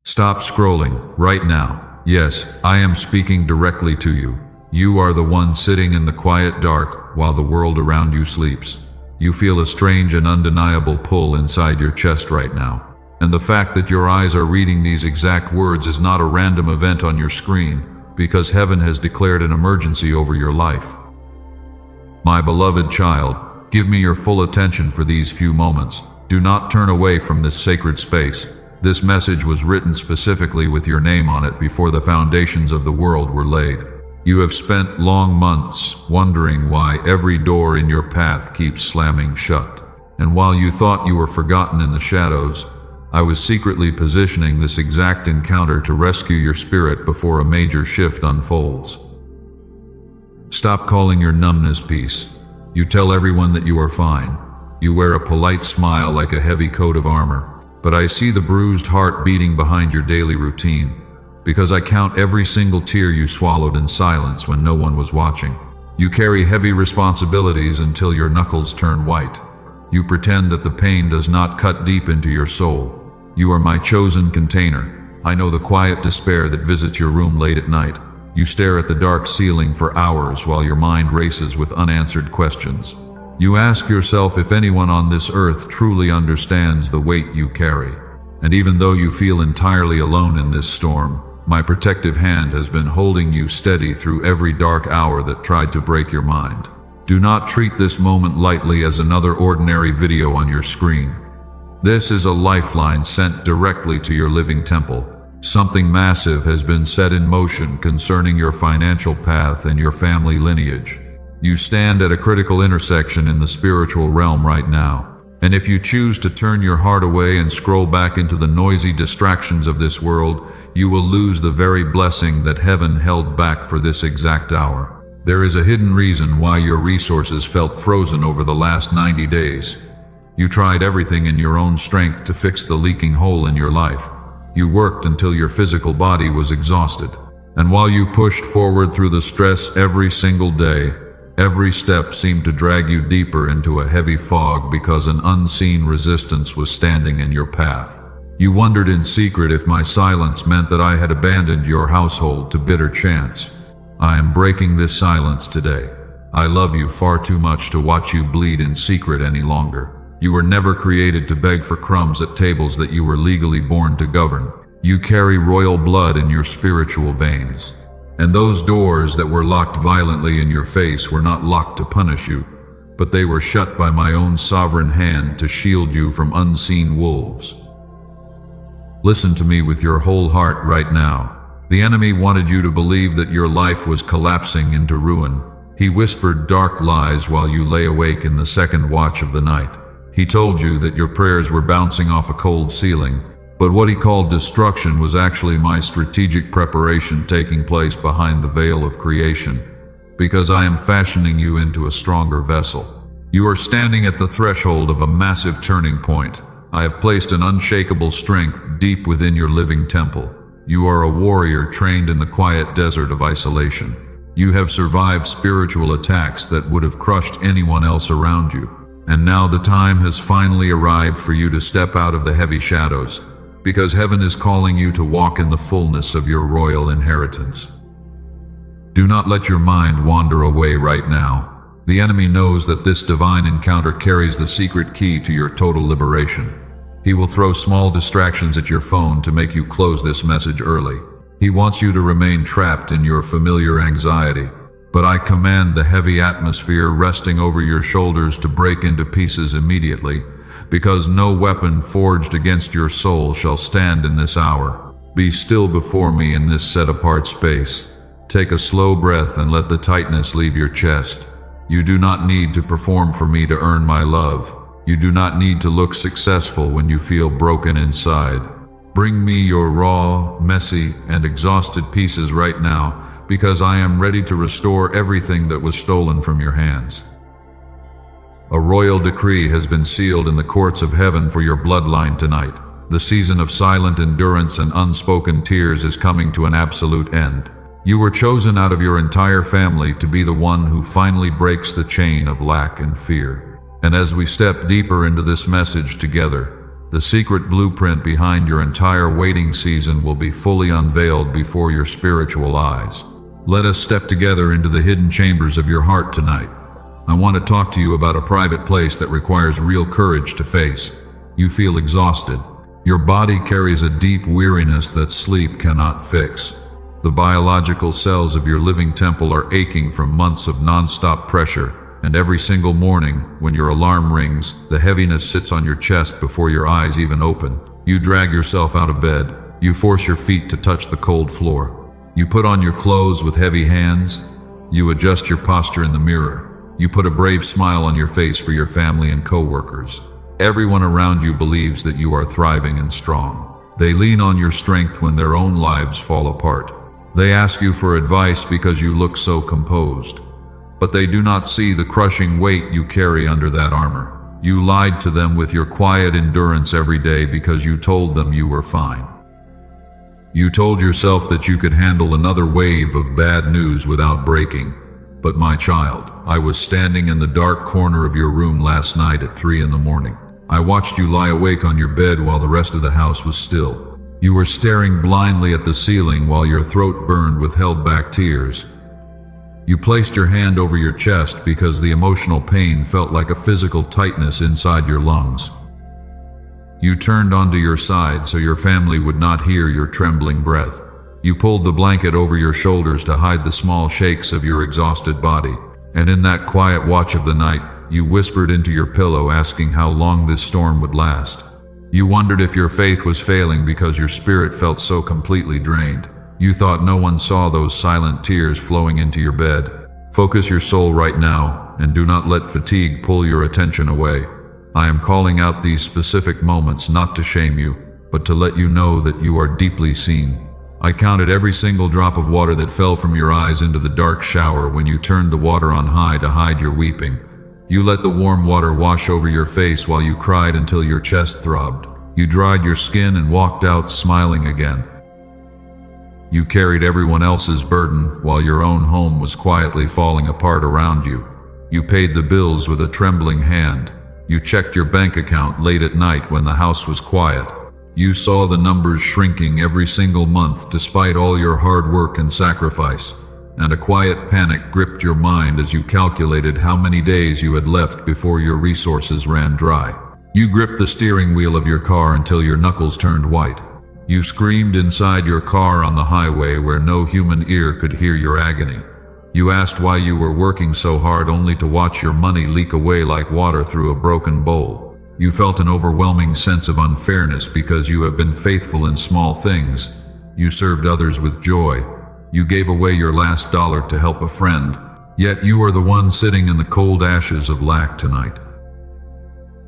Stop scrolling, right now. Yes, I am speaking directly to you. You are the one sitting in the quiet dark while the world around you sleeps. You feel a strange and undeniable pull inside your chest right now. And the fact that your eyes are reading these exact words is not a random event on your screen, because heaven has declared an emergency over your life. My beloved child, give me your full attention for these few moments. Do not turn away from this sacred space. This message was written specifically with your name on it before the foundations of the world were laid. You have spent long months wondering why every door in your path keeps slamming shut. And while you thought you were forgotten in the shadows, I was secretly positioning this exact encounter to rescue your spirit before a major shift unfolds. Stop calling your numbness peace. You tell everyone that you are fine. You wear a polite smile like a heavy coat of armor. But I see the bruised heart beating behind your daily routine, because I count every single tear you swallowed in silence when no one was watching. You carry heavy responsibilities until your knuckles turn white. You pretend that the pain does not cut deep into your soul. You are my chosen container. I know the quiet despair that visits your room late at night. You stare at the dark ceiling for hours while your mind races with unanswered questions. You ask yourself if anyone on this earth truly understands the weight you carry. And even though you feel entirely alone in this storm, my protective hand has been holding you steady through every dark hour that tried to break your mind. Do not treat this moment lightly as another ordinary video on your screen. This is a lifeline sent directly to your living temple. Something massive has been set in motion concerning your financial path and your family lineage. You stand at a critical intersection in the spiritual realm right now. And if you choose to turn your heart away and scroll back into the noisy distractions of this world, you will lose the very blessing that heaven held back for this exact hour. There is a hidden reason why your resources felt frozen over the last 90 days. You tried everything in your own strength to fix the leaking hole in your life. You worked until your physical body was exhausted. And while you pushed forward through the stress every single day, every step seemed to drag you deeper into a heavy fog because an unseen resistance was standing in your path. You wondered in secret if my silence meant that I had abandoned your household to bitter chance. I am breaking this silence today. I love you far too much to watch you bleed in secret any longer. You were never created to beg for crumbs at tables that you were legally born to govern. You carry royal blood in your spiritual veins. And those doors that were locked violently in your face were not locked to punish you, but they were shut by my own sovereign hand to shield you from unseen wolves. Listen to me with your whole heart right now. The enemy wanted you to believe that your life was collapsing into ruin. He whispered dark lies while you lay awake in the second watch of the night. He told you that your prayers were bouncing off a cold ceiling, but what he called destruction was actually my strategic preparation taking place behind the veil of creation, because I am fashioning you into a stronger vessel. You are standing at the threshold of a massive turning point. I have placed an unshakable strength deep within your living temple. You are a warrior trained in the quiet desert of isolation. You have survived spiritual attacks that would have crushed anyone else around you. And now the time has finally arrived for you to step out of the heavy shadows, because heaven is calling you to walk in the fullness of your royal inheritance. Do not let your mind wander away right now. The enemy knows that this divine encounter carries the secret key to your total liberation. He will throw small distractions at your phone to make you close this message early. He wants you to remain trapped in your familiar anxiety, but I command the heavy atmosphere resting over your shoulders to break into pieces immediately, because no weapon forged against your soul shall stand in this hour. Be still before me in this set-apart space. Take a slow breath and let the tightness leave your chest. You do not need to perform for me to earn my love. You do not need to look successful when you feel broken inside. Bring me your raw, messy, and exhausted pieces right now, because I am ready to restore everything that was stolen from your hands. A royal decree has been sealed in the courts of heaven for your bloodline tonight. The season of silent endurance and unspoken tears is coming to an absolute end. You were chosen out of your entire family to be the one who finally breaks the chain of lack and fear. And as we step deeper into this message together, The secret blueprint behind your entire waiting season will be fully unveiled before your spiritual eyes. Let us step together into the hidden chambers of your heart tonight. I want to talk to you about a private place that requires real courage to face. You feel exhausted. Your body carries a deep weariness that sleep cannot fix. The biological cells of your living temple are aching from months of non-stop pressure, and every single morning, when your alarm rings, the heaviness sits on your chest before your eyes even open. You drag yourself out of bed. You force your feet to touch the cold floor. You put on your clothes with heavy hands. You adjust your posture in the mirror. You put a brave smile on your face for your family and co-workers. Everyone around you believes that you are thriving and strong. They lean on your strength when their own lives fall apart. They ask you for advice because you look so composed. But they do not see the crushing weight you carry under that armor. You lied to them with your quiet endurance every day because you told them you were fine. You told yourself that you could handle another wave of bad news without breaking. But my child, I was standing in the dark corner of your room last night at 3 in the morning. I watched you lie awake on your bed while the rest of the house was still. You were staring blindly at the ceiling while your throat burned with held-back tears. You placed your hand over your chest because the emotional pain felt like a physical tightness inside your lungs. You turned onto your side so your family would not hear your trembling breath. You pulled the blanket over your shoulders to hide the small shakes of your exhausted body. And in that quiet watch of the night, you whispered into your pillow asking how long this storm would last. You wondered if your faith was failing because your spirit felt so completely drained. You thought no one saw those silent tears flowing into your bed. Focus your soul right now, and do not let fatigue pull your attention away. I am calling out these specific moments not to shame you, but to let you know that you are deeply seen. I counted every single drop of water that fell from your eyes into the dark shower when you turned the water on high to hide your weeping. You let the warm water wash over your face while you cried until your chest throbbed. You dried your skin and walked out smiling again. You carried everyone else's burden while your own home was quietly falling apart around you. You paid the bills with a trembling hand. You checked your bank account late at night when the house was quiet. You saw the numbers shrinking every single month despite all your hard work and sacrifice. And a quiet panic gripped your mind as you calculated how many days you had left before your resources ran dry. You gripped the steering wheel of your car until your knuckles turned white. You screamed inside your car on the highway where no human ear could hear your agony. You asked why you were working so hard only to watch your money leak away like water through a broken bowl. You felt an overwhelming sense of unfairness because you have been faithful in small things. You served others with joy. You gave away your last dollar to help a friend. Yet you are the one sitting in the cold ashes of lack tonight.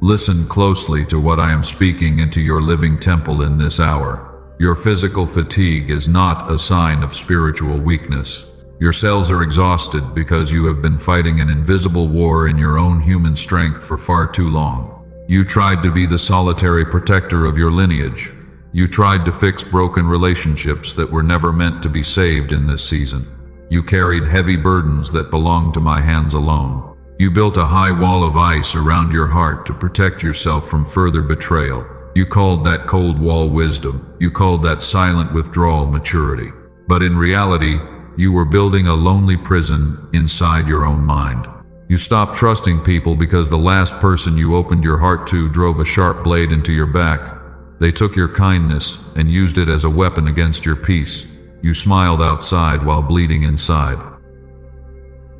Listen closely to what I am speaking into your living temple in this hour. Your physical fatigue is not a sign of spiritual weakness. Your cells are exhausted because you have been fighting an invisible war in your own human strength for far too long. You tried to be the solitary protector of your lineage. You tried to fix broken relationships that were never meant to be saved in this season. You carried heavy burdens that belonged to my hands alone. You built a high wall of ice around your heart to protect yourself from further betrayal. You called that cold wall wisdom. You called that silent withdrawal maturity. But in reality, you were building a lonely prison inside your own mind. You stopped trusting people because the last person you opened your heart to drove a sharp blade into your back. They took your kindness and used it as a weapon against your peace. You smiled outside while bleeding inside.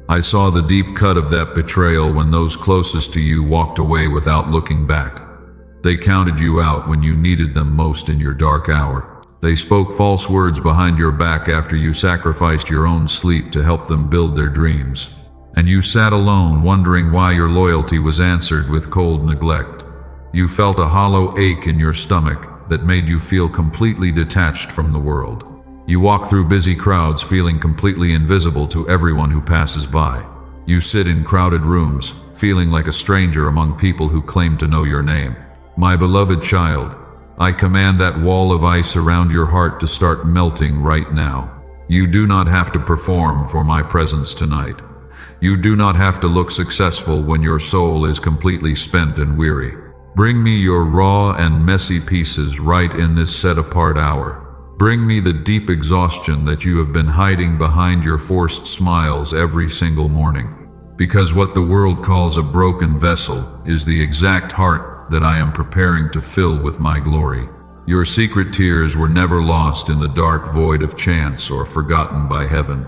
I saw the deep cut of that betrayal when those closest to you walked away without looking back. They counted you out when you needed them most in your dark hour. They spoke false words behind your back after you sacrificed your own sleep to help them build their dreams. And you sat alone wondering why your loyalty was answered with cold neglect. You felt a hollow ache in your stomach that made you feel completely detached from the world. You walk through busy crowds feeling completely invisible to everyone who passes by. You sit in crowded rooms, feeling like a stranger among people who claim to know your name. My beloved child, I command that wall of ice around your heart to start melting right now. You do not have to perform for my presence tonight. You do not have to look successful when your soul is completely spent and weary. Bring me your raw and messy pieces right in this set-apart hour. Bring me the deep exhaustion that you have been hiding behind your forced smiles every single morning. Because what the world calls a broken vessel is the exact heart that I am preparing to fill with my glory. Your secret tears were never lost in the dark void of chance or forgotten by heaven.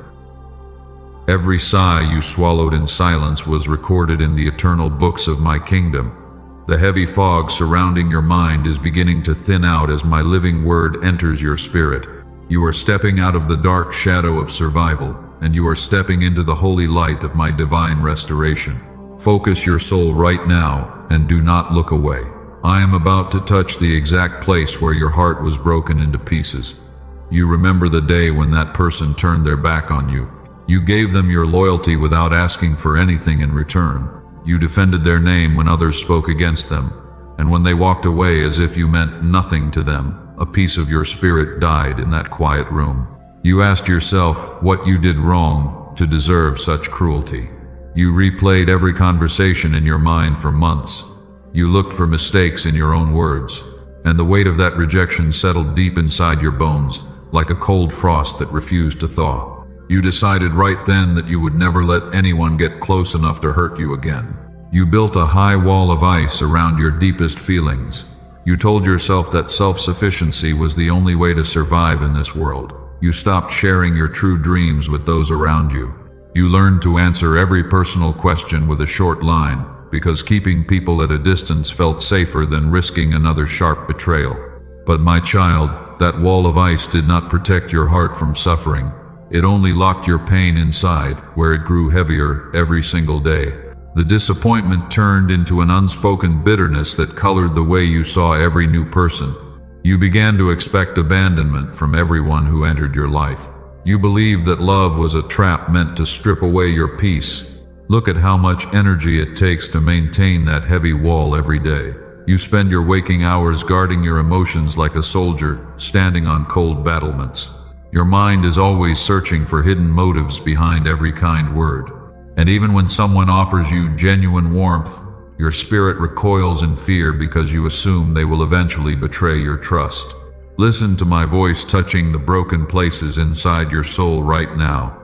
Every sigh you swallowed in silence was recorded in the eternal books of my kingdom. The heavy fog surrounding your mind is beginning to thin out as my living word enters your spirit. You are stepping out of the dark shadow of survival, and you are stepping into the holy light of my divine restoration. Focus your soul right now, and do not look away. I am about to touch the exact place where your heart was broken into pieces. You remember the day when that person turned their back on you. You gave them your loyalty without asking for anything in return. You defended their name when others spoke against them, and when they walked away as if you meant nothing to them, a piece of your spirit died in that quiet room. You asked yourself what you did wrong to deserve such cruelty. You replayed every conversation in your mind for months. You looked for mistakes in your own words, and the weight of that rejection settled deep inside your bones, like a cold frost that refused to thaw. You decided right then that you would never let anyone get close enough to hurt you again. You built a high wall of ice around your deepest feelings. You told yourself that self-sufficiency was the only way to survive in this world. You stopped sharing your true dreams with those around you. You learned to answer every personal question with a short line, because keeping people at a distance felt safer than risking another sharp betrayal. But my child, that wall of ice did not protect your heart from suffering. It only locked your pain inside, where it grew heavier every single day. The disappointment turned into an unspoken bitterness that colored the way you saw every new person. You began to expect abandonment from everyone who entered your life. You believed that love was a trap meant to strip away your peace. Look at how much energy it takes to maintain that heavy wall every day. You spend your waking hours guarding your emotions like a soldier standing on cold battlements. Your mind is always searching for hidden motives behind every kind word. And even when someone offers you genuine warmth, your spirit recoils in fear because you assume they will eventually betray your trust. Listen to my voice touching the broken places inside your soul right now.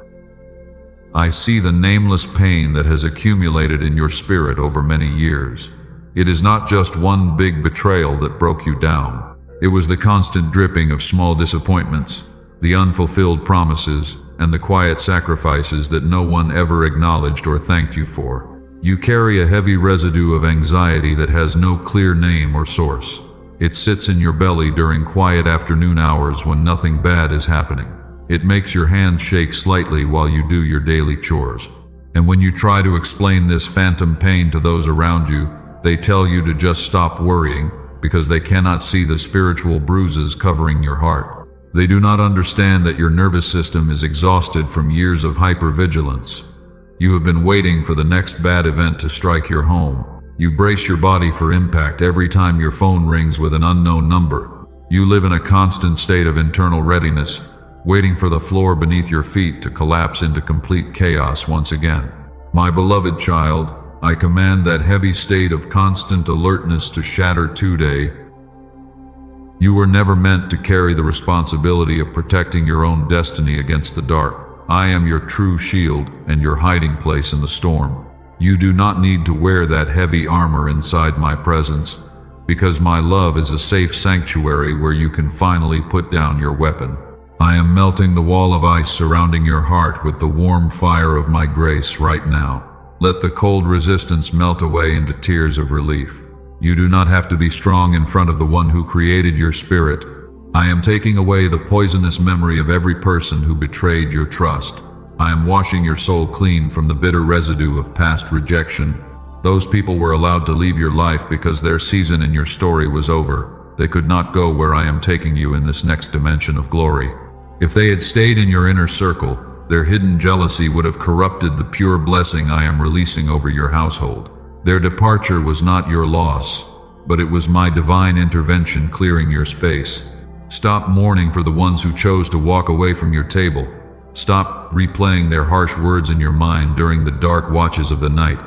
I see the nameless pain that has accumulated in your spirit over many years. It is not just one big betrayal that broke you down. It was the constant dripping of small disappointments, the unfulfilled promises, and the quiet sacrifices that no one ever acknowledged or thanked you for. You carry a heavy residue of anxiety that has no clear name or source. It sits in your belly during quiet afternoon hours when nothing bad is happening. It makes your hands shake slightly while you do your daily chores. And when you try to explain this phantom pain to those around you, they tell you to just stop worrying because they cannot see the spiritual bruises covering your heart. They do not understand that your nervous system is exhausted from years of hypervigilance. You have been waiting for the next bad event to strike your home. You brace your body for impact every time your phone rings with an unknown number. You live in a constant state of internal readiness, waiting for the floor beneath your feet to collapse into complete chaos once again. My beloved child, I command that heavy state of constant alertness to shatter today. You were never meant to carry the responsibility of protecting your own destiny against the dark. I am your true shield and your hiding place in the storm. You do not need to wear that heavy armor inside my presence, because my love is a safe sanctuary where you can finally put down your weapon. I am melting the wall of ice surrounding your heart with the warm fire of my grace right now. Let the cold resistance melt away into tears of relief. You do not have to be strong in front of the one who created your spirit. I am taking away the poisonous memory of every person who betrayed your trust. I am washing your soul clean from the bitter residue of past rejection. Those people were allowed to leave your life because their season in your story was over. They could not go where I am taking you in this next dimension of glory. If they had stayed in your inner circle, their hidden jealousy would have corrupted the pure blessing I am releasing over your household. Their departure was not your loss, but it was my divine intervention clearing your space. Stop mourning for the ones who chose to walk away from your table. Stop replaying their harsh words in your mind during the dark watches of the night.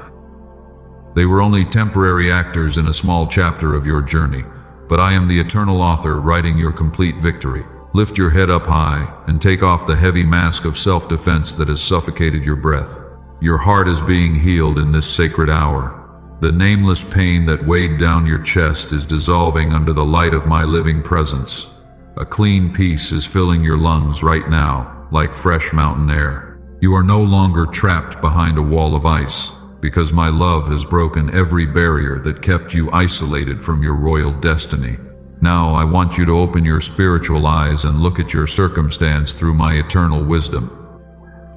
They were only temporary actors in a small chapter of your journey, but I am the eternal author writing your complete victory. Lift your head up high and take off the heavy mask of self-defense that has suffocated your breath. Your heart is being healed in this sacred hour. The nameless pain that weighed down your chest is dissolving under the light of my living presence. A clean peace is filling your lungs right now, like fresh mountain air. You are no longer trapped behind a wall of ice, because my love has broken every barrier that kept you isolated from your royal destiny. Now I want you to open your spiritual eyes and look at your circumstance through my eternal wisdom.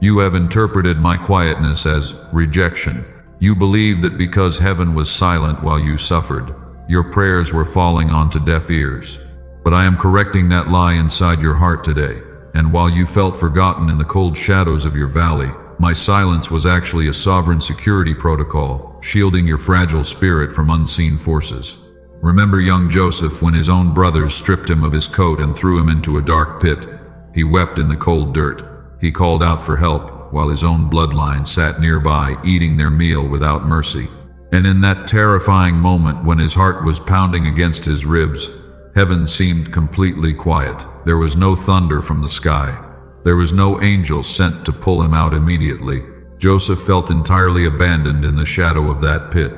You have interpreted my quietness as rejection. You believe that because heaven was silent while you suffered, your prayers were falling onto deaf ears. But I am correcting that lie inside your heart today, and while you felt forgotten in the cold shadows of your valley, my silence was actually a sovereign security protocol, shielding your fragile spirit from unseen forces. Remember young Joseph when his own brothers stripped him of his coat and threw him into a dark pit. He wept in the cold dirt. He called out for help, while his own bloodline sat nearby, eating their meal without mercy. And in that terrifying moment when his heart was pounding against his ribs, heaven seemed completely quiet. There was no thunder from the sky. There was no angel sent to pull him out immediately. Joseph felt entirely abandoned in the shadow of that pit.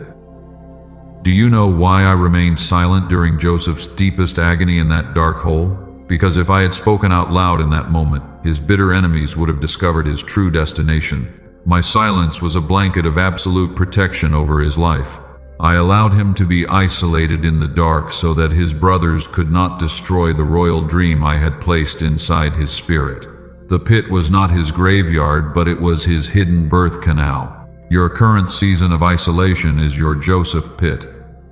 Do you know why I remained silent during Joseph's deepest agony in that dark hole? Because if I had spoken out loud in that moment, his bitter enemies would have discovered his true destination. My silence was a blanket of absolute protection over his life. I allowed him to be isolated in the dark so that his brothers could not destroy the royal dream I had placed inside his spirit. The pit was not his graveyard, but it was his hidden birth canal. Your current season of isolation is your Joseph pit.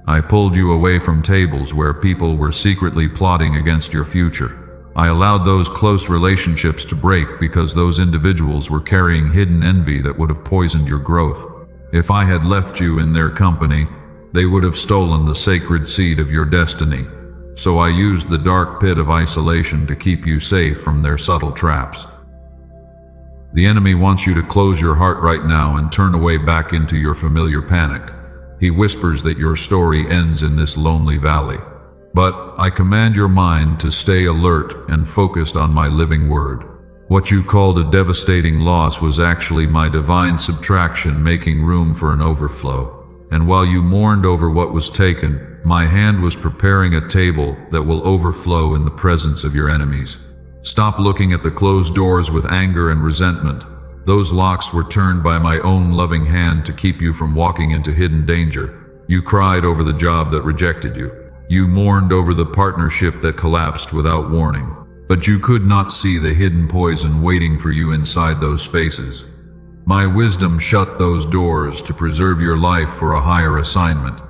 I pulled you away from tables where people were secretly plotting against your future. I allowed those close relationships to break because those individuals were carrying hidden envy that would have poisoned your growth. If I had left you in their company, they would have stolen the sacred seed of your destiny. So I used the dark pit of isolation to keep you safe from their subtle traps. The enemy wants you to close your heart right now and turn away back into your familiar panic. He whispers that your story ends in this lonely valley. But I command your mind to stay alert and focused on my living word. What you called a devastating loss was actually my divine subtraction making room for an overflow. And while you mourned over what was taken, my hand was preparing a table that will overflow in the presence of your enemies. Stop looking at the closed doors with anger and resentment. Those locks were turned by my own loving hand to keep you from walking into hidden danger. You cried over the job that rejected you. You mourned over the partnership that collapsed without warning. But you could not see the hidden poison waiting for you inside those spaces. My wisdom shut those doors to preserve your life for a higher assignment.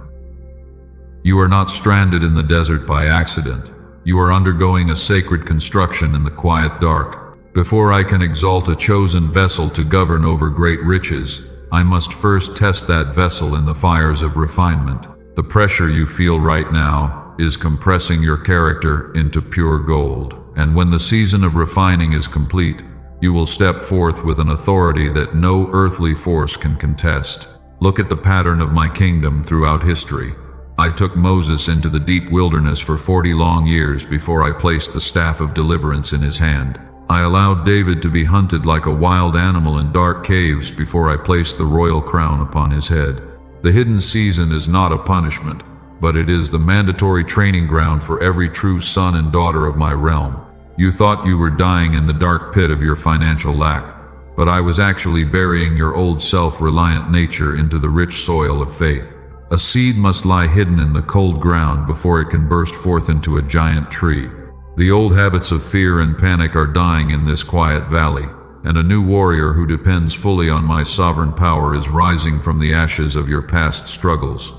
You are not stranded in the desert by accident. You are undergoing a sacred construction in the quiet dark. Before I can exalt a chosen vessel to govern over great riches, I must first test that vessel in the fires of refinement. The pressure you feel right now is compressing your character into pure gold. And when the season of refining is complete, you will step forth with an authority that no earthly force can contest. Look at the pattern of my kingdom throughout history. I took Moses into the deep wilderness for 40 long years before I placed the staff of deliverance in his hand. I allowed David to be hunted like a wild animal in dark caves before I placed the royal crown upon his head. The hidden season is not a punishment, but it is the mandatory training ground for every true son and daughter of my realm. You thought you were dying in the dark pit of your financial lack, but I was actually burying your old self-reliant nature into the rich soil of faith. A seed must lie hidden in the cold ground before it can burst forth into a giant tree. The old habits of fear and panic are dying in this quiet valley, and a new warrior who depends fully on my sovereign power is rising from the ashes of your past struggles.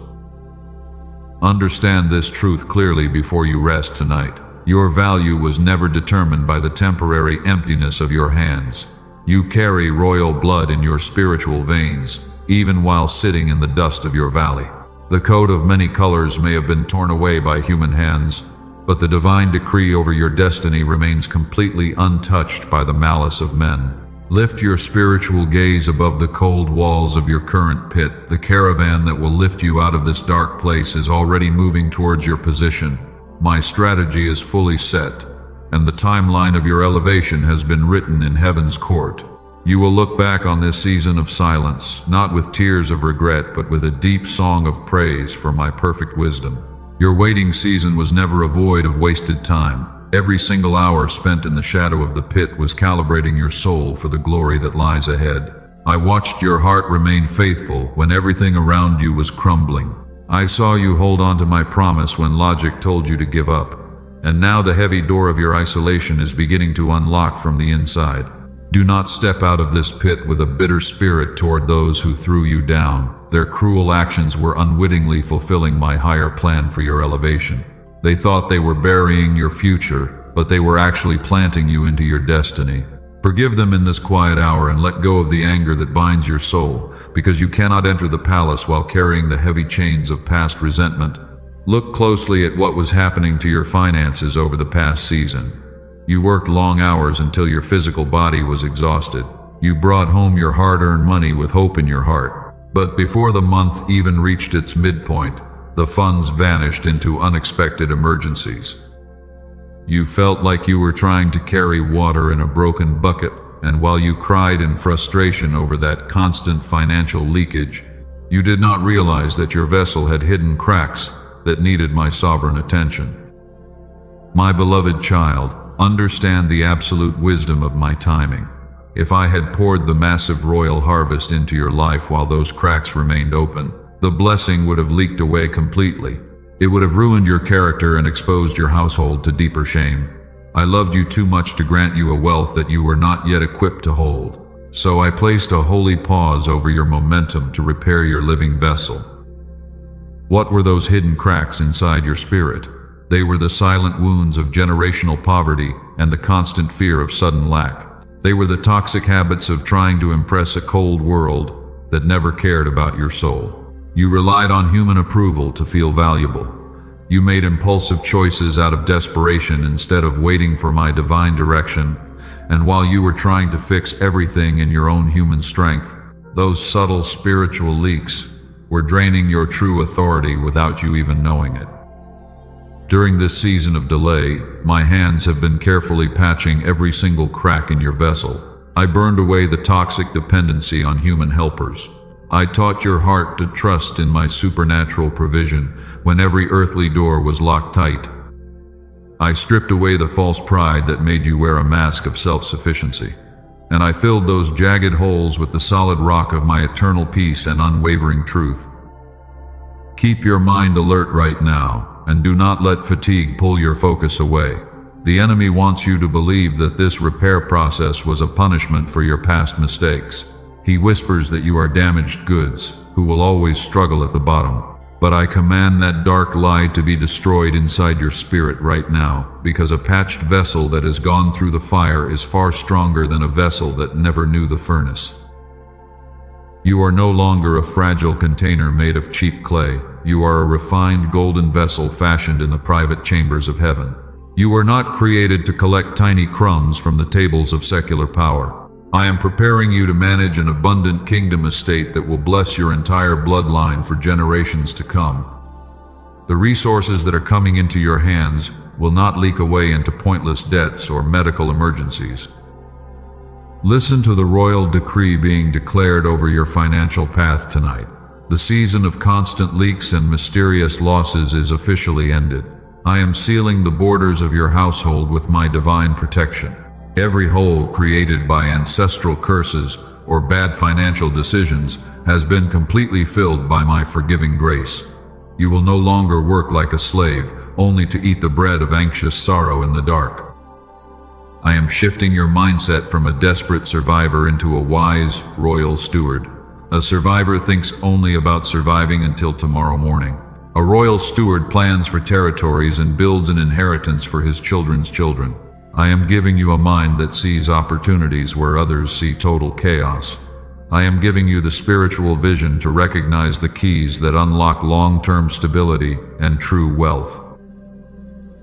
Understand this truth clearly before you rest tonight. Your value was never determined by the temporary emptiness of your hands. You carry royal blood in your spiritual veins, even while sitting in the dust of your valley. The coat of many colors may have been torn away by human hands, but the divine decree over your destiny remains completely untouched by the malice of men. Lift your spiritual gaze above the cold walls of your current pit. The caravan that will lift you out of this dark place is already moving towards your position. My strategy is fully set, and the timeline of your elevation has been written in heaven's court. You will look back on this season of silence, not with tears of regret, but with a deep song of praise for my perfect wisdom. Your waiting season was never a void of wasted time. Every single hour spent in the shadow of the pit was calibrating your soul for the glory that lies ahead. I watched your heart remain faithful when everything around you was crumbling. I saw you hold on to my promise when logic told you to give up. And now the heavy door of your isolation is beginning to unlock from the inside. Do not step out of this pit with a bitter spirit toward those who threw you down. Their cruel actions were unwittingly fulfilling my higher plan for your elevation. They thought they were burying your future, but they were actually planting you into your destiny. Forgive them in this quiet hour and let go of the anger that binds your soul, because you cannot enter the palace while carrying the heavy chains of past resentment. Look closely at what was happening to your finances over the past season. You worked long hours until your physical body was exhausted. You brought home your hard-earned money with hope in your heart. But before the month even reached its midpoint, the funds vanished into unexpected emergencies. You felt like you were trying to carry water in a broken bucket, and while you cried in frustration over that constant financial leakage, you did not realize that your vessel had hidden cracks that needed my sovereign attention. My beloved child, understand the absolute wisdom of my timing. If I had poured the massive royal harvest into your life while those cracks remained open, the blessing would have leaked away completely. It would have ruined your character and exposed your household to deeper shame. I loved you too much to grant you a wealth that you were not yet equipped to hold. So I placed a holy pause over your momentum to repair your living vessel. What were those hidden cracks inside your spirit? They were the silent wounds of generational poverty and the constant fear of sudden lack. They were the toxic habits of trying to impress a cold world that never cared about your soul. You relied on human approval to feel valuable. You made impulsive choices out of desperation instead of waiting for my divine direction. And while you were trying to fix everything in your own human strength, those subtle spiritual leaks were draining your true authority without you even knowing it. During this season of delay, my hands have been carefully patching every single crack in your vessel. I burned away the toxic dependency on human helpers. I taught your heart to trust in my supernatural provision when every earthly door was locked tight. I stripped away the false pride that made you wear a mask of self-sufficiency, and I filled those jagged holes with the solid rock of my eternal peace and unwavering truth. Keep your mind alert right now, and do not let fatigue pull your focus away. The enemy wants you to believe that this repair process was a punishment for your past mistakes. He whispers that you are damaged goods, who will always struggle at the bottom. But I command that dark lie to be destroyed inside your spirit right now, because a patched vessel that has gone through the fire is far stronger than a vessel that never knew the furnace. You are no longer a fragile container made of cheap clay. You are a refined golden vessel fashioned in the private chambers of heaven. You were not created to collect tiny crumbs from the tables of secular power. I am preparing you to manage an abundant kingdom estate that will bless your entire bloodline for generations to come. The resources that are coming into your hands will not leak away into pointless debts or medical emergencies. Listen to the royal decree being declared over your financial path tonight. The season of constant leaks and mysterious losses is officially ended. I am sealing the borders of your household with my divine protection. Every hole created by ancestral curses or bad financial decisions has been completely filled by my forgiving grace. You will no longer work like a slave, only to eat the bread of anxious sorrow in the dark. I am shifting your mindset from a desperate survivor into a wise, royal steward. A survivor thinks only about surviving until tomorrow morning. A royal steward plans for territories and builds an inheritance for his children's children. I am giving you a mind that sees opportunities where others see total chaos. I am giving you the spiritual vision to recognize the keys that unlock long-term stability and true wealth.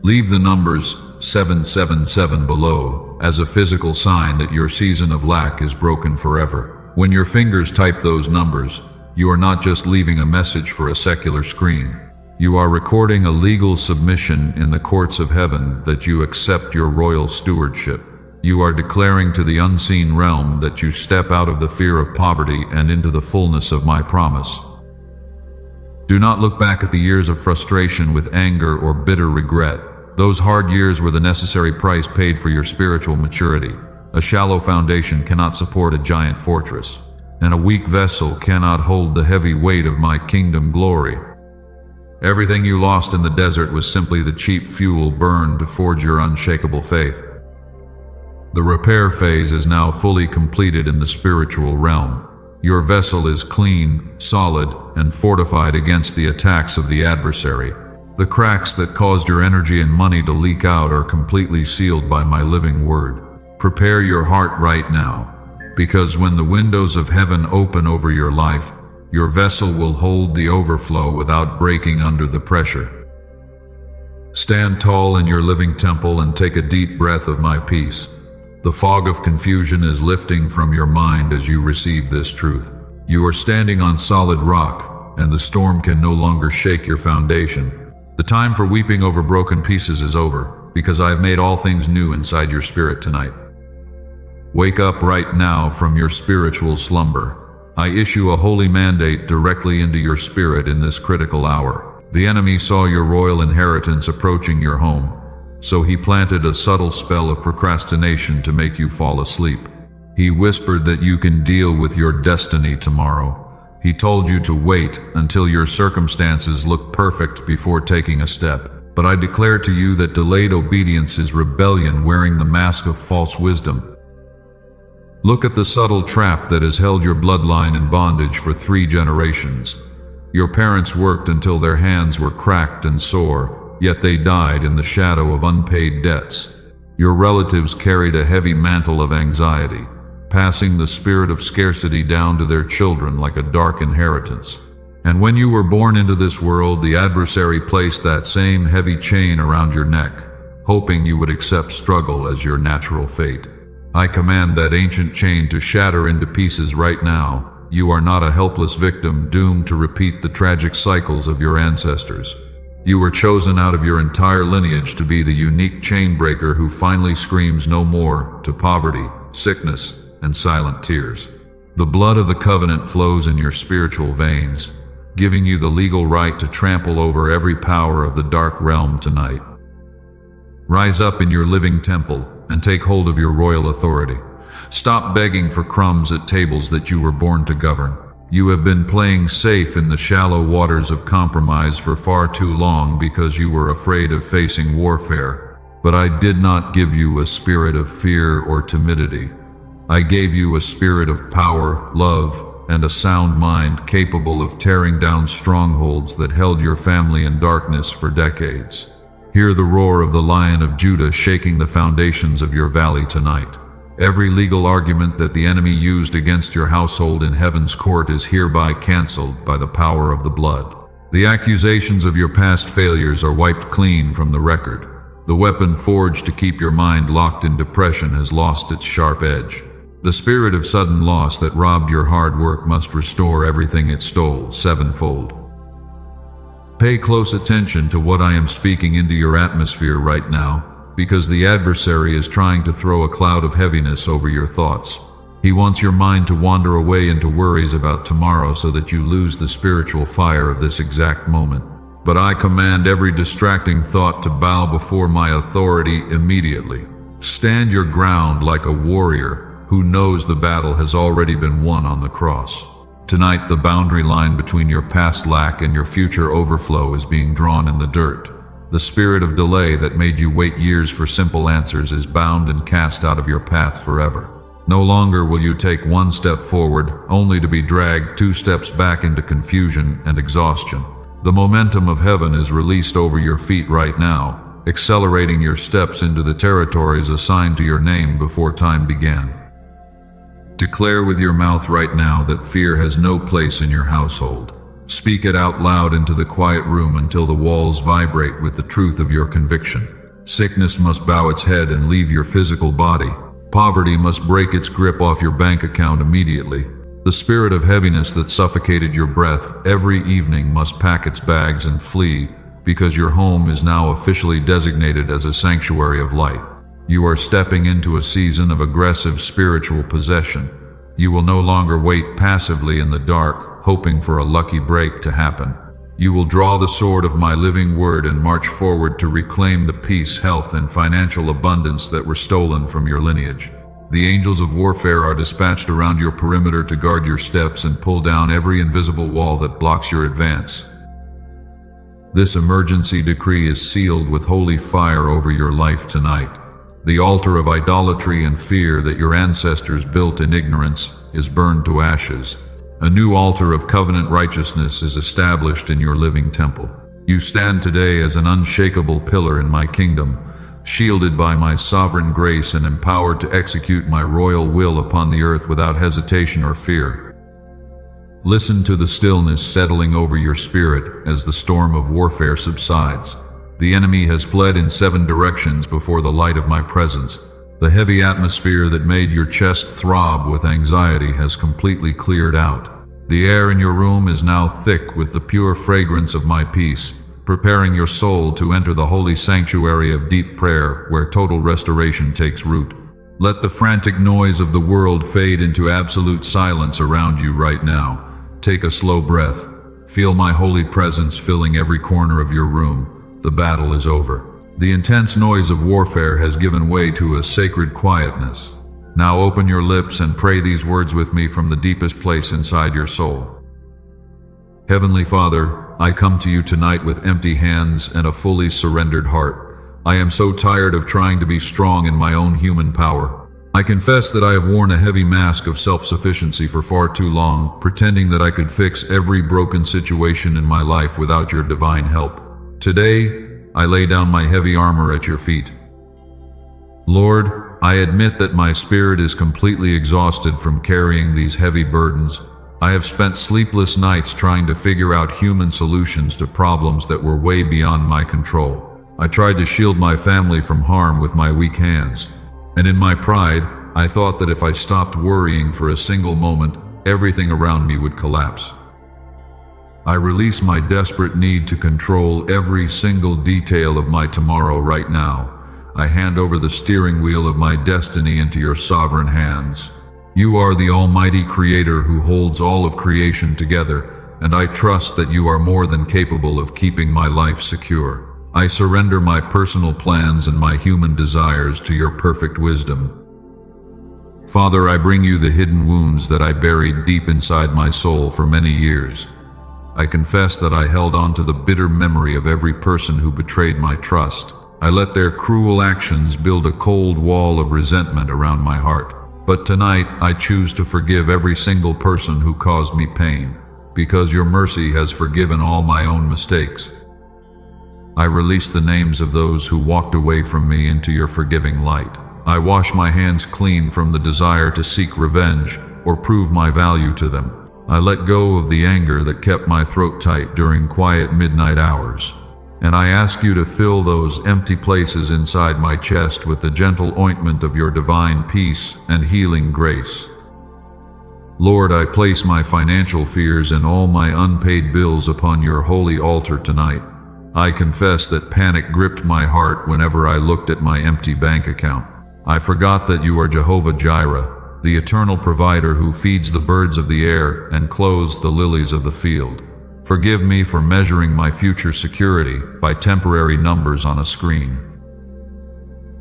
Leave the numbers 777 below. glow as a physical sign that your season of lack is broken forever. When your fingers type those numbers, you are not just leaving a message for a secular screen. You are recording a legal submission in the courts of heaven that you accept your royal stewardship. You are declaring to the unseen realm that you step out of the fear of poverty and into the fullness of my promise. Do not look back at the years of frustration with anger or bitter regret. Those hard years were the necessary price paid for your spiritual maturity. A shallow foundation cannot support a giant fortress, and a weak vessel cannot hold the heavy weight of my kingdom glory. Everything you lost in the desert was simply the cheap fuel burned to forge your unshakable faith. The repair phase is now fully completed in the spiritual realm. Your vessel is clean, solid, and fortified against the attacks of the adversary. The cracks that caused your energy and money to leak out are completely sealed by my living word. Prepare your heart right now, because when the windows of heaven open over your life, your vessel will hold the overflow without breaking under the pressure. Stand tall in your living temple and take a deep breath of my peace. The fog of confusion is lifting from your mind as you receive this truth. You are standing on solid rock, and the storm can no longer shake your foundation. The time for weeping over broken pieces is over, because I have made all things new inside your spirit tonight. Wake up right now from your spiritual slumber. I issue a holy mandate directly into your spirit in this critical hour. The enemy saw your royal inheritance approaching your home, so he planted a subtle spell of procrastination to make you fall asleep. He whispered that you can deal with your destiny tomorrow. He told you to wait until your circumstances look perfect before taking a step. But I declare to you that delayed obedience is rebellion wearing the mask of false wisdom. Look at the subtle trap that has held your bloodline in bondage for 3 generations. Your parents worked until their hands were cracked and sore, yet they died in the shadow of unpaid debts. Your relatives carried a heavy mantle of anxiety, passing the spirit of scarcity down to their children like a dark inheritance. And when you were born into this world, the adversary placed that same heavy chain around your neck, hoping you would accept struggle as your natural fate. I command that ancient chain to shatter into pieces right now. You are not a helpless victim doomed to repeat the tragic cycles of your ancestors. You were chosen out of your entire lineage to be the unique chain breaker who finally screams no more to poverty, sickness, and silent tears. The blood of the covenant flows in your spiritual veins, giving you the legal right to trample over every power of the dark realm tonight. Rise up in your living temple and take hold of your royal authority. Stop begging for crumbs at tables that you were born to govern. You have been playing safe in the shallow waters of compromise for far too long because you were afraid of facing warfare. But I did not give you a spirit of fear or timidity. I gave you a spirit of power, love, and a sound mind capable of tearing down strongholds that held your family in darkness for decades. Hear the roar of the Lion of Judah shaking the foundations of your valley tonight. Every legal argument that the enemy used against your household in heaven's court is hereby canceled by the power of the blood. The accusations of your past failures are wiped clean from the record. The weapon forged to keep your mind locked in depression has lost its sharp edge. The spirit of sudden loss that robbed your hard work must restore everything it stole sevenfold. Pay close attention to what I am speaking into your atmosphere right now, because the adversary is trying to throw a cloud of heaviness over your thoughts. He wants your mind to wander away into worries about tomorrow so that you lose the spiritual fire of this exact moment. But I command every distracting thought to bow before my authority immediately. Stand your ground like a warrior who knows the battle has already been won on the cross. Tonight, the boundary line between your past lack and your future overflow is being drawn in the dirt. The spirit of delay that made you wait years for simple answers is bound and cast out of your path forever. No longer will you take one step forward, only to be dragged 2 steps back into confusion and exhaustion. The momentum of heaven is released over your feet right now, accelerating your steps into the territories assigned to your name before time began. Declare with your mouth right now that fear has no place in your household. Speak it out loud into the quiet room until the walls vibrate with the truth of your conviction. Sickness must bow its head and leave your physical body. Poverty must break its grip off your bank account immediately. The spirit of heaviness that suffocated your breath every evening must pack its bags and flee, because your home is now officially designated as a sanctuary of light. You are stepping into a season of aggressive spiritual possession. You will no longer wait passively in the dark, hoping for a lucky break to happen. You will draw the sword of my living word and march forward to reclaim the peace, health, and financial abundance that were stolen from your lineage. The angels of warfare are dispatched around your perimeter to guard your steps and pull down every invisible wall that blocks your advance. This emergency decree is sealed with holy fire over your life tonight. The altar of idolatry and fear that your ancestors built in ignorance is burned to ashes. A new altar of covenant righteousness is established in your living temple. You stand today as an unshakable pillar in my kingdom, shielded by my sovereign grace and empowered to execute my royal will upon the earth without hesitation or fear. Listen to the stillness settling over your spirit as the storm of warfare subsides. The enemy has fled in 7 directions before the light of my presence. The heavy atmosphere that made your chest throb with anxiety has completely cleared out. The air in your room is now thick with the pure fragrance of my peace, preparing your soul to enter the holy sanctuary of deep prayer where total restoration takes root. Let the frantic noise of the world fade into absolute silence around you right now. Take a slow breath. Feel my holy presence filling every corner of your room. The battle is over. The intense noise of warfare has given way to a sacred quietness. Now open your lips and pray these words with me from the deepest place inside your soul. Heavenly Father, I come to you tonight with empty hands and a fully surrendered heart. I am so tired of trying to be strong in my own human power. I confess that I have worn a heavy mask of self-sufficiency for far too long, pretending that I could fix every broken situation in my life without your divine help. Today, I lay down my heavy armor at your feet. Lord, I admit that my spirit is completely exhausted from carrying these heavy burdens. I have spent sleepless nights trying to figure out human solutions to problems that were way beyond my control. I tried to shield my family from harm with my weak hands. And in my pride, I thought that if I stopped worrying for a single moment, everything around me would collapse. I release my desperate need to control every single detail of my tomorrow right now. I hand over the steering wheel of my destiny into your sovereign hands. You are the Almighty Creator who holds all of creation together, and I trust that you are more than capable of keeping my life secure. I surrender my personal plans and my human desires to your perfect wisdom. Father, I bring you the hidden wounds that I buried deep inside my soul for many years. I confess that I held on to the bitter memory of every person who betrayed my trust. I let their cruel actions build a cold wall of resentment around my heart. But tonight, I choose to forgive every single person who caused me pain, because your mercy has forgiven all my own mistakes. I release the names of those who walked away from me into your forgiving light. I wash my hands clean from the desire to seek revenge or prove my value to them. I let go of the anger that kept my throat tight during quiet midnight hours. And I ask you to fill those empty places inside my chest with the gentle ointment of your divine peace and healing grace. Lord, I place my financial fears and all my unpaid bills upon your holy altar tonight. I confess that panic gripped my heart whenever I looked at my empty bank account. I forgot that you are Jehovah Jireh, the eternal provider who feeds the birds of the air and clothes the lilies of the field. Forgive me for measuring my future security by temporary numbers on a screen.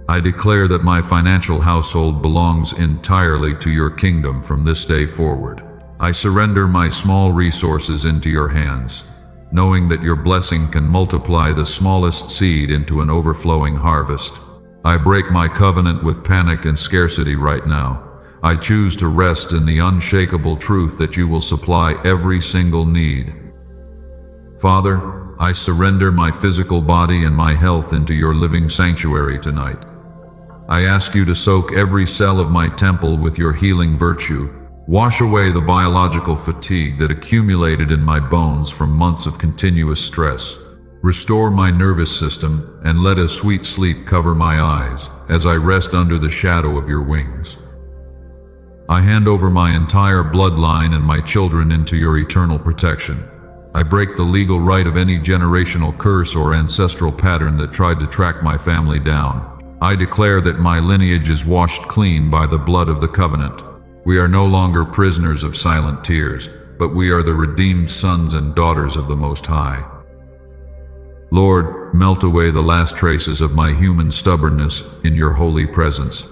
I declare that my financial household belongs entirely to your kingdom from this day forward. I surrender my small resources into your hands, knowing that your blessing can multiply the smallest seed into an overflowing harvest. I break my covenant with panic and scarcity right now. I choose to rest in the unshakable truth that you will supply every single need. Father, I surrender my physical body and my health into your living sanctuary tonight. I ask you to soak every cell of my temple with your healing virtue. Wash away the biological fatigue that accumulated in my bones from months of continuous stress. Restore my nervous system, and let a sweet sleep cover my eyes as I rest under the shadow of your wings. I hand over my entire bloodline and my children into your eternal protection. I break the legal right of any generational curse or ancestral pattern that tried to track my family down. I declare that my lineage is washed clean by the blood of the covenant. We are no longer prisoners of silent tears, but we are the redeemed sons and daughters of the Most High. Lord, melt away the last traces of my human stubbornness in your holy presence.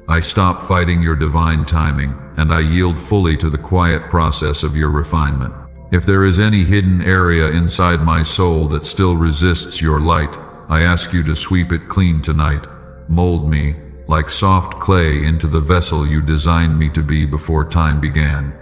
I stop fighting your divine timing, and I yield fully to the quiet process of your refinement. If there is any hidden area inside my soul that still resists your light, I ask you to sweep it clean tonight. Mold me, like soft clay, into the vessel you designed me to be before time began.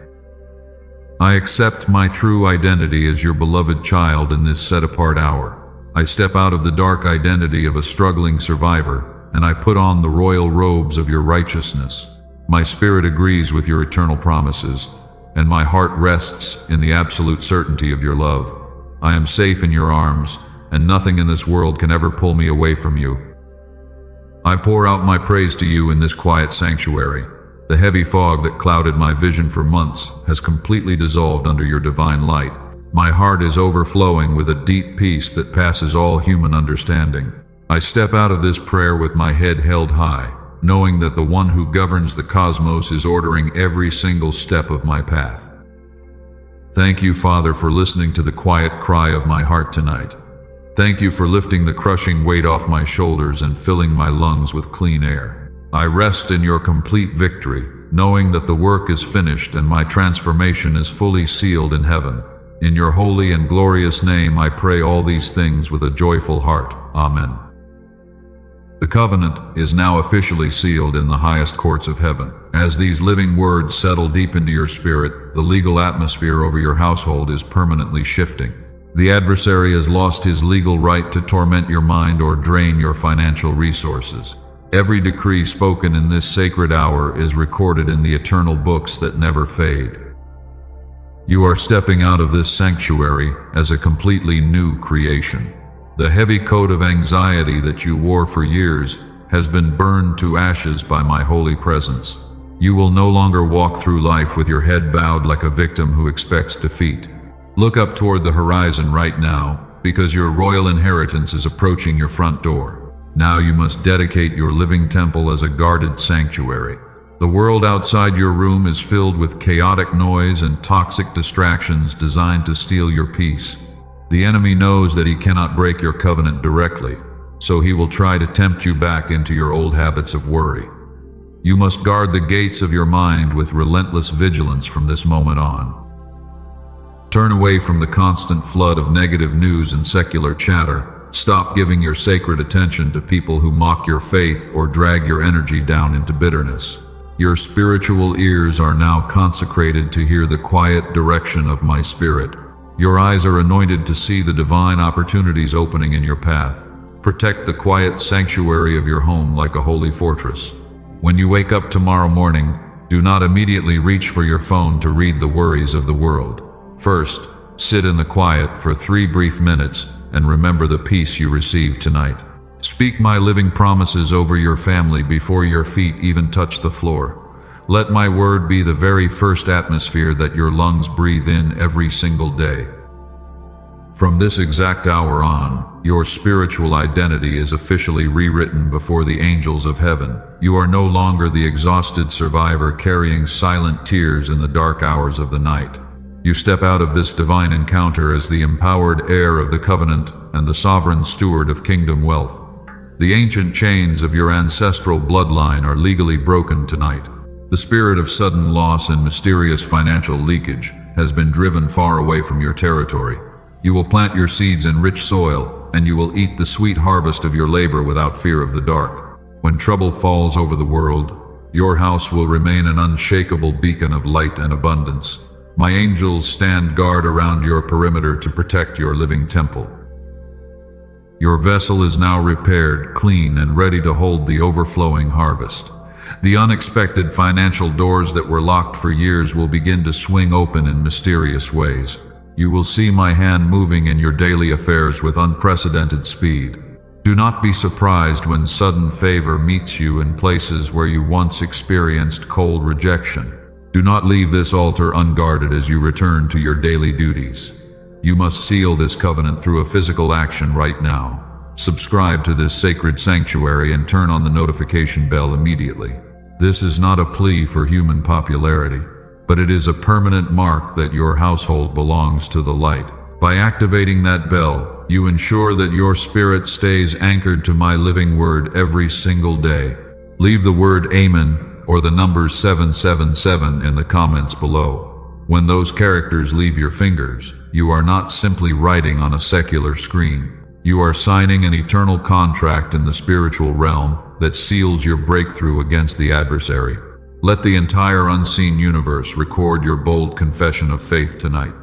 I accept my true identity as your beloved child in this set-apart hour. I step out of the dark identity of a struggling survivor, and I put on the royal robes of your righteousness. My spirit agrees with your eternal promises, and my heart rests in the absolute certainty of your love. I am safe in your arms, and nothing in this world can ever pull me away from you. I pour out my praise to you in this quiet sanctuary. The heavy fog that clouded my vision for months has completely dissolved under your divine light. My heart is overflowing with a deep peace that passes all human understanding. I step out of this prayer with my head held high, knowing that the one who governs the cosmos is ordering every single step of my path. Thank you, Father, for listening to the quiet cry of my heart tonight. Thank you for lifting the crushing weight off my shoulders and filling my lungs with clean air. I rest in your complete victory, knowing that the work is finished and my transformation is fully sealed in heaven. In your holy and glorious name, I pray all these things with a joyful heart. Amen. The covenant is now officially sealed in the highest courts of heaven. As these living words settle deep into your spirit, the legal atmosphere over your household is permanently shifting. The adversary has lost his legal right to torment your mind or drain your financial resources. Every decree spoken in this sacred hour is recorded in the eternal books that never fade. You are stepping out of this sanctuary as a completely new creation. The heavy coat of anxiety that you wore for years has been burned to ashes by my holy presence. You will no longer walk through life with your head bowed like a victim who expects defeat. Look up toward the horizon right now, because your royal inheritance is approaching your front door. Now you must dedicate your living temple as a guarded sanctuary. The world outside your room is filled with chaotic noise and toxic distractions designed to steal your peace. The enemy knows that he cannot break your covenant directly, so he will try to tempt you back into your old habits of worry. You must guard the gates of your mind with relentless vigilance from this moment on. Turn away from the constant flood of negative news and secular chatter. Stop giving your sacred attention to people who mock your faith or drag your energy down into bitterness. Your spiritual ears are now consecrated to hear the quiet direction of my spirit. Your eyes are anointed to see the divine opportunities opening in your path. Protect the quiet sanctuary of your home like a holy fortress. When you wake up tomorrow morning, do not immediately reach for your phone to read the worries of the world. First, sit in the quiet for 3 brief minutes and remember the peace you received tonight. Speak my living promises over your family before your feet even touch the floor. Let my word be the very first atmosphere that your lungs breathe in every single day. From this exact hour on, your spiritual identity is officially rewritten before the angels of heaven. You are no longer the exhausted survivor carrying silent tears in the dark hours of the night. You step out of this divine encounter as the empowered heir of the covenant and the sovereign steward of kingdom wealth. The ancient chains of your ancestral bloodline are legally broken tonight. The spirit of sudden loss and mysterious financial leakage has been driven far away from your territory. You will plant your seeds in rich soil, and you will eat the sweet harvest of your labor without fear of the dark. When trouble falls over the world, your house will remain an unshakable beacon of light and abundance. My angels stand guard around your perimeter to protect your living temple. Your vessel is now repaired, clean, and ready to hold the overflowing harvest. The unexpected financial doors that were locked for years will begin to swing open in mysterious ways. You will see my hand moving in your daily affairs with unprecedented speed. Do not be surprised when sudden favor meets you in places where you once experienced cold rejection. Do not leave this altar unguarded as you return to your daily duties. You must seal this covenant through a physical action right now. Subscribe to this sacred sanctuary and turn on the notification bell immediately. This is not a plea for human popularity, but it is a permanent mark that your household belongs to the light. By activating that bell, you ensure that your spirit stays anchored to my living word every single day. Leave the word Amen or the numbers 777 in the comments below. When those characters leave your fingers, you are not simply writing on a secular screen. You are signing an eternal contract in the spiritual realm that seals your breakthrough against the adversary. Let the entire unseen universe record your bold confession of faith tonight.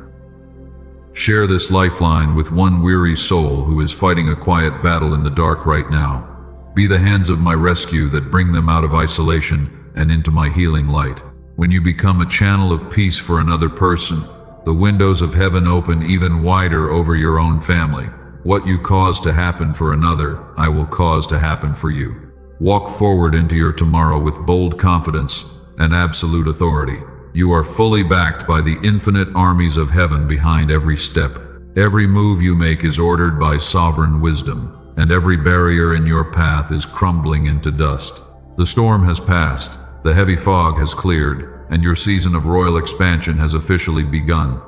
Share this lifeline with one weary soul who is fighting a quiet battle in the dark right now. Be the hands of my rescue that bring them out of isolation and into my healing light. When you become a channel of peace for another person, the windows of heaven open even wider over your own family. What you cause to happen for another, I will cause to happen for you. Walk forward into your tomorrow with bold confidence and absolute authority. You are fully backed by the infinite armies of heaven behind every step. Every move you make is ordered by sovereign wisdom, and every barrier in your path is crumbling into dust. The storm has passed, the heavy fog has cleared, and your season of royal expansion has officially begun.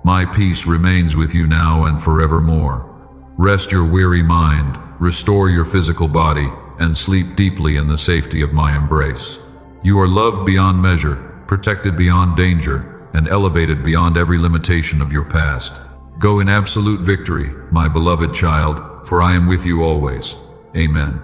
My peace remains with you now and forevermore. Rest your weary mind, restore your physical body, and sleep deeply in the safety of my embrace. You are loved beyond measure, protected beyond danger, and elevated beyond every limitation of your past. Go in absolute victory, my beloved child, for I am with you always. Amen.